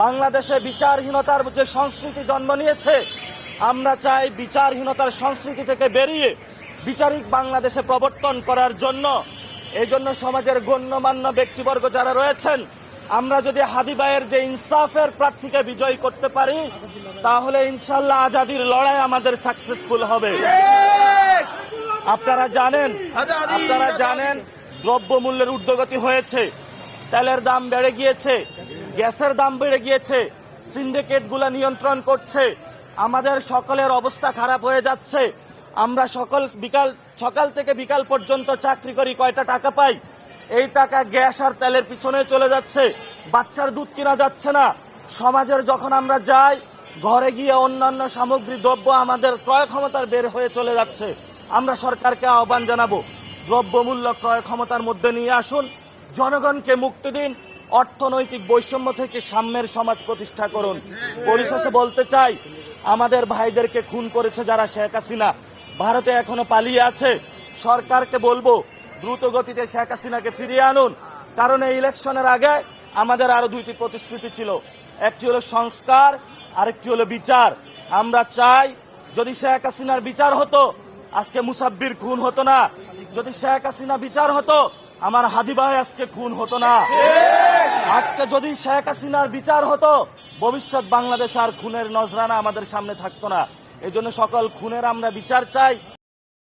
বাংলাদেশে বিচারহীনতার যে সংস্কৃতি জন্ম নিয়েছে, আমরা চাই বিচারহীনতার সংস্কৃতি থেকে বেরিয়ে বিচারিক বাংলাদেশে প্রবর্তন করার জন্য এই জন্য সমাজের গণ্যমান্য ব্যক্তিবর্গ যারা রয়েছেন, আমরা যদি হাদি ভাইয়ের যে ইনসাফের প্রার্থীকে বিজয়ী করতে পারি, তাহলে ইনশাল্লাহ আজাদির লড়াই আমাদের সাকসেসফুল হবে। আপনারা জানেন দ্রব্যমূল্যের ঊর্ধ্বগতি হয়েছে, তেলের দাম বেড়ে গিয়েছে, গ্যাসের দাম বেড়ে গিয়েছে, সিন্ডিকেটগুলো নিয়ন্ত্রণ করছে, আমাদের সকলের অবস্থা খারাপ হয়ে যাচ্ছে। আমরা সকাল থেকে বিকাল পর্যন্ত চাকরি করি, কয়টা টাকা পাই? এই টাকা গ্যাস আর তেলের পিছনে চলে যাচ্ছে, বাচ্চার দুধ কিনা যাচ্ছে না। সমাজের যখন আমরা যাই, ঘরে গিয়ে অন্যান্য সামগ্রী দ্রব্য আমাদের ক্রয় ক্ষমতার বের হয়ে চলে যাচ্ছে। আমরা সরকারকে আহ্বান জানাবো, দ্রব্যমূল্য ক্রয় ক্ষমতার মধ্যে নিয়ে আসুন, জনগণকে মুক্তি দিন, অর্থনৈতিক বৈষম্য থেকে সাম্যের সমাজ প্রতিষ্ঠা করুন। পরিশেষে বলতে চাই, আমাদের ভাইদেরকে খুন করেছে যারা, শেখ হাসিনা ভারতে এখনো পালিয়ে আছে। সরকারকে বলবো দ্রুত গতিতে শেখ হাসিনাকে ফিরিয়ে আনুন, কারণ এই ইলেকশনের আগে আমাদের আরো দুইটি প্রতিশ্রুতি ছিল, একটি হলো সংস্কার, আরেকটি হলো বিচার। আমরা চাই যদি শেখ হাসিনার বিচার হতো, আজকে মুসাব্বির খুন হতো না। যদি শেখ হাসিনা বিচার হতো, আমার হাদি ভাই আজকে খুন হতো না। আজকে যদি শেখ হাসিনার বিচার হতো, ভবিষ্যৎ বাংলাদেশ আর খুনের নজরানা আমাদের সামনে থাকতো না। এই জন্য সকল খুনের আমরা বিচার চাই।